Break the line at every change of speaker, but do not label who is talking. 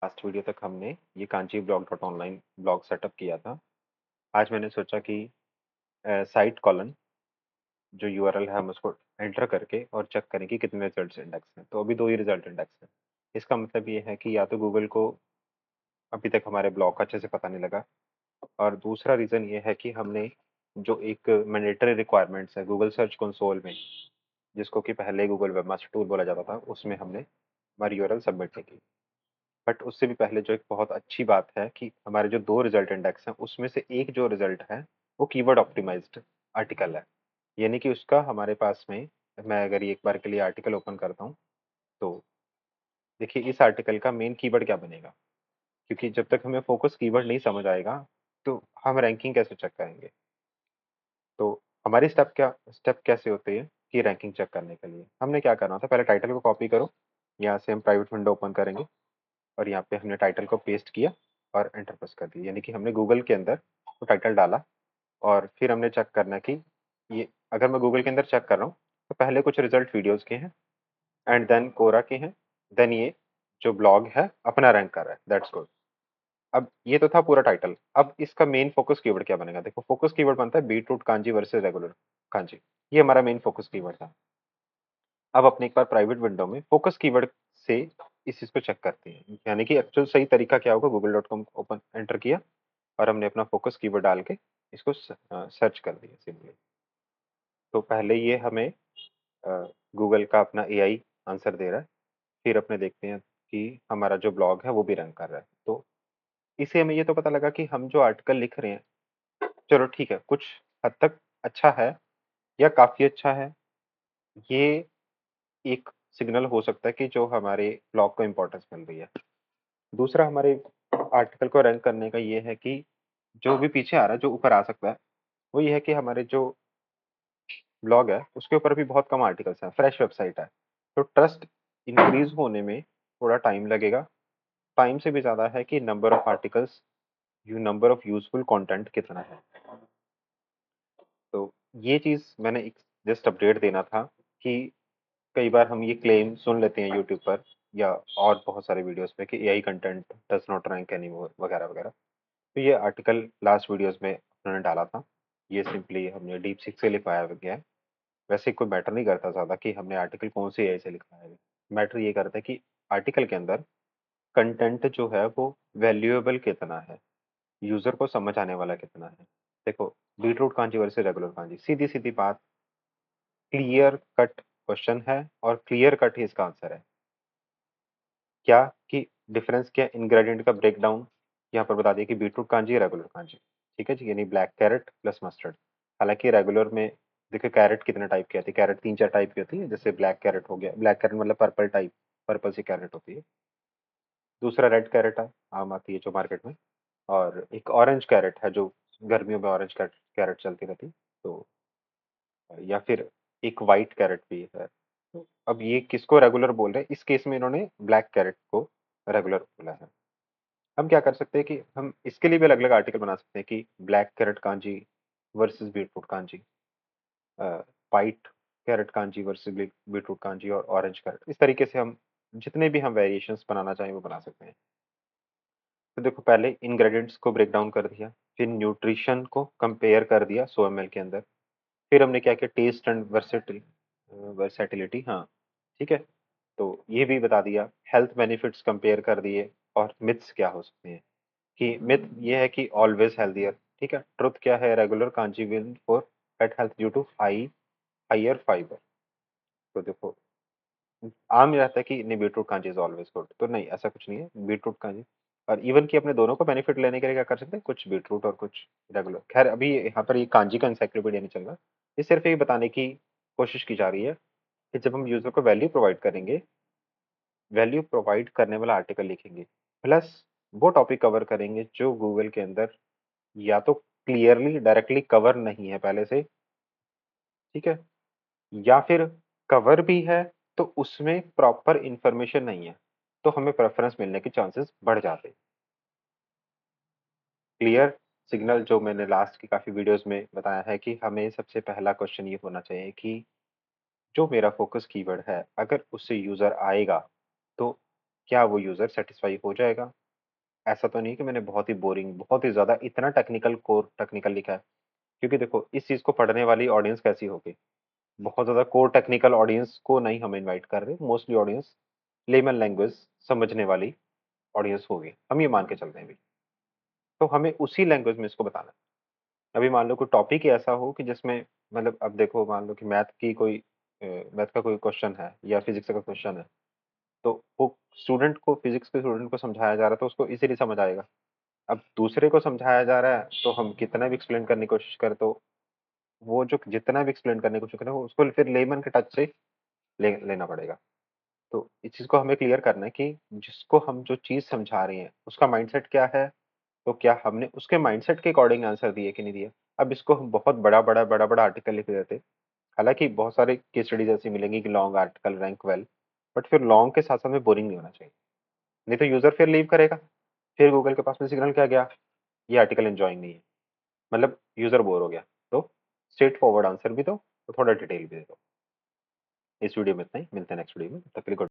Last video तक हमने ये Kanchi blog dot online blog setup किया था। आज मैंने सोचा कि साइट कॉलन जो यूआरएल है हम उसको एंटर करके और चेक करें कि कितने रिजल्ट्स इंडेक्स हैं। तो अभी 2 ही रिजल्ट इंडेक्स हैं। इसका मतलब ये है कि या तो गूगल को अभी तक हमारे ब्लॉग का अच्छे से पता नहीं लगा, और दूसरा रीज़न ये है कि हमने जो एक मैंडेटरी रिक्वायरमेंट्स है गूगल सर्च कंसोल में, जिसको कि पहले गूगल वेबमास्टर टूल बोला जाता था, उसमें हमने हमारी यूआरएल सबमिट नहीं की। बट उससे भी पहले जो एक बहुत अच्छी बात है कि हमारे जो 2 रिजल्ट इंडेक्स हैं, उसमें से एक जो रिजल्ट है, वो कीवर्ड ऑप्टिमाइज़्ड आर्टिकल है। यानी कि उसका हमारे पास में, मैं अगर ये एक बार के लिए आर्टिकल ओपन करता हूँ, तो देखिए इस आर्टिकल का मेन कीवर्ड क्या बनेगा? क्योंकि जब तक हमें फ़ोकस कीवर्ड नहीं समझ आएगा, तो हम रैंकिंग कैसे चेक करेंगे? तो हमारी स्टेप कैसे होती है कि रैंकिंग चेक करने के लिए? हमने क्या करना होता है, पहले टाइटल को कॉपी करो, यहाँ से हम प्राइवेट विंडो ओपन करेंगे और यहाँ पे हमने टाइटल को पेस्ट किया और एंटर प्रेस कर दिया। यानी कि हमने गूगल के अंदर वो टाइटल डाला और फिर हमने चेक करना है कि ये, अगर मैं गूगल के अंदर चेक कर रहा हूँ, तो पहले कुछ रिजल्ट वीडियोज़ के हैं एंड देन कोरा के हैं, देन ये जो ब्लॉग है अपना रैंक कर रहा है, दैट्स गुड। अब ये तो था पूरा टाइटल। अब इसका मेन फ़ोकस कीवर्ड क्या बनेगा? देखो फ़ोकस कीवर्ड बनता है beetroot kanji versus regular kanji. ये हमारा मेन फ़ोकस कीवर्ड था। अब अपने एक बार प्राइवेट विंडो में फ़ोकस कीवर्ड से इस चीज़ को चेक करते हैं। यानी कि एक्चुअल सही तरीका क्या होगा, गूगल.com ओपन एंटर किया और हमने अपना फ़ोकस कीवर्ड डाल के इसको सर्च कर दिया सिंपली। तो पहले ये हमें गूगल का अपना एआई आंसर दे रहा है। फिर अपने देखते हैं कि हमारा जो ब्लॉग है वो भी रैंक कर रहा है। तो इससे हमें ये तो पता लगा कि हम जो आर्टिकल लिख रहे हैं, चलो ठीक है, कुछ हद तक अच्छा है या काफ़ी अच्छा है। ये एक सिग्नल हो सकता है कि जो हमारे ब्लॉग को इम्पोर्टेंस मिल रही है। दूसरा हमारे आर्टिकल को रैंक करने का ये है कि जो भी पीछे आ रहा है, जो ऊपर आ सकता है, वो ये है कि हमारे जो ब्लॉग है, उसके ऊपर भी बहुत कम आर्टिकल्स हैं, फ्रेश वेबसाइट है। तो ट्रस्ट इंक्रीज़ होने में थोड़ा टाइम लगेगा। टाइम से भी ज़्यादा है कि number of articles, number of useful content कितना है। तो ये चीज़ मैंने एक जस्ट अपडेट देना था कि कई बार हम ये क्लेम सुन लेते हैं यूट्यूब पर या और बहुत सारे वीडियोज़ पे कि AI content does not rank anymore वगैरह-वगैरह। तो ये आर्टिकल लास्ट वीडियोज़ में उन्होंने डाला था। ये सिंपली हमने डीपसीक से लिखवाया गया है। वैसे कोई मैटर नहीं करता ज़्यादा कि हमने आर्टिकल कौन से एआई से लिखवाया है। मैटर ये करता है कि आर्टिकल के अंदर कंटेंट जो है वो वैल्यूएबल कितना है, यूज़र को समझ आने वाला कितना है। देखो, beetroot kanji versus regular kanji, सीधी-सीधी बात, क्लियर कट क्वेश्चन है और क्लियर कट ही इसका आंसर है। क्या कि डिफरेंस क्या है, इंग्रेडिएंट का ब्रेकडाउन यहाँ पर बता दिया कि बीटरूट कांजी है, रेगुलर कांजी। ठीक है जी, यानी ब्लैक कैरेट प्लस मस्टर्ड। हालाँकि रेगुलर में देखिए कैरेट कितने टाइप की आती है, कैरेट 3-4 टाइप की होती है, जैसे ब्लैक कैरेट हो गया, ब्लैक कैरेट मतलब पर्पल टाइप, पर्पल सी कैरेट होती है। दूसरा रेड कैरेट है, आम आती है जो मार्केट में, और एक ऑरेंज कैरेट है जो गर्मियों में ऑरेंज कैरेट कैरेट चलती रहती है। तो या फिर एक व्हाइट कैरेट भी है। तो अब ये किसको रेगुलर बोल रहे हैं? इस केस में इन्होंने ब्लैक कैरेट को रेगुलर बोला है। हम क्या कर सकते हैं कि हम इसके लिए भी अलग-अलग आर्टिकल बना सकते हैं कि black carrot kanji versus beetroot kanji, uh, white carrot kanji versus beetroot kanji और ऑरेंज कैरेट। इस तरीके से हम जितने भी हम वेरिएशंस बनाना चाहें वो बना सकते हैं। तो देखो पहले इंग्रेडिएंट्स को ब्रेक डाउन कर दिया, फिर न्यूट्रिशन को कंपेयर कर दिया 100 एमएल के अंदर। फिर हमने क्या किया, टेस्ट एंड वर्सैटिलिटी, हाँ, ठीक है? तो ये भी बता दिया, हेल्थ बेनिफिट्स कंपेयर कर दिए और मिथ्स क्या हो सकते हैं, कि मिथ ये है कि ऑलवेज हेल्थियर, ठीक है? ट्रुथ क्या है, regular kanji win for pet health due to higher fibre. तो देखो, आम ये रहता है कि नहीं beetroot kanji is always good, तो नहीं ऐसा कुछ नहीं है, बीटरूट कांजी और इवन कि अपने दोनों को बेनिफिट लेने के लिए क्या कर सकते हैं, कुछ बीटरूट और कुछ रेगुलर। ख़ैर अभी यहाँ पर ये कांजी का एनसाइक्लोपीडिया नहीं चल रहा, ये सिर्फ़ ये बताने की कोशिश की जा रही है कि जब हम यूज़र को वैल्यू प्रोवाइड करेंगे, वैल्यू प्रोवाइड करने वाला आर्टिकल लिखेंगे, प्लस वो टॉपिक कवर करेंगे जो गूगल के अंदर या तो क्लियरली डायरेक्टली कवर नहीं है पहले से, ठीक है? या फिर कवर भी है तो उसमें प्रॉपर इन्फॉर्मेशन नहीं है, तो हमें प्रेफ़रेंस मिलने के चांसेस बढ़ जाते हैं। क्लियर सिग्नल जो मैंने लास्ट की काफ़ी वीडियोज़ में बताया है कि हमें सबसे पहला क्वेश्चन ये होना चाहिए कि जो मेरा फ़ोकस कीवर्ड है, अगर उससे यूज़र आएगा, तो क्या वो यूज़र सैटिस्फाई हो जाएगा? ऐसा तो नहीं कि मैंने बहुत ही बोरिंग, बहुत ही ज़्यादा इतना टेक्निकल कोर टेक्निकल लिखा है। क्योंकि देखो इस चीज़ को पढ़ने वाली ऑडियंस कैसी होगी? बहुत ज़्यादा कोर टेक्निकल ऑडियंस को नहीं हम इनवाइट कर रहे, मोस्टली ऑडियंस लेमन लैंग्वेज समझने वाली ऑडियंस होगी। हम ये मान के चलते हैं अभी। तो हमें उसी लैंग्वेज में इसको बताना है। अभी मान लो कोई टॉपिक ही ऐसा हो कि जिसमें मतलब अब देखो मान लो कि मैथ का कोई क्वेश्चन है या फिज़िक्स का क्वेश्चन है, तो वो स्टूडेंट को फिज़िक्स के स्टूडेंट को समझाया जा रहा है तो उसको ईज़िली समझ आएगा। अब दूसरे को समझाया जा रहा है तो हम कितना भी एक्सप्लेन करने की कोशिश करें तो वो जो जितना भी एक्सप्लेन करने की कोशिश करें वो उसको फिर लेमन के टच से लेना पड़ेगा। तो इस चीज़ को हमें क्लियर करना है कि जिसको हम जो चीज़ समझा रहे हैं उसका माइंडसेट क्या है, तो क्या हमने उसके माइंडसेट के अकॉर्डिंग आंसर दिए कि नहीं दिए। अब इसको हम बहुत बड़ा-बड़ा आर्टिकल लिख देते। हालाँकि बहुत सारे केस स्टडीज़ ऐसी मिलेंगी कि long article rank well, but फिर लॉन्ग के साथ-साथ में बोरिंग नहीं होना चाहिए। नहीं तो यूज़र फिर लीव करेगा। फिर गूगल के पास में सिग्नल क्या गया, ये आर्टिकल एन्जॉयिंग नहीं है। मतलब यूज़र बोर हो गया। तो स्ट्रेट फॉरवर्ड आंसर भी दो, और थोड़ा डिटेल भी दे दो। इस वीडियो में इतना ही, मिलते हैं नेक्स्ट वीडियो में, तब तक के लिए गुड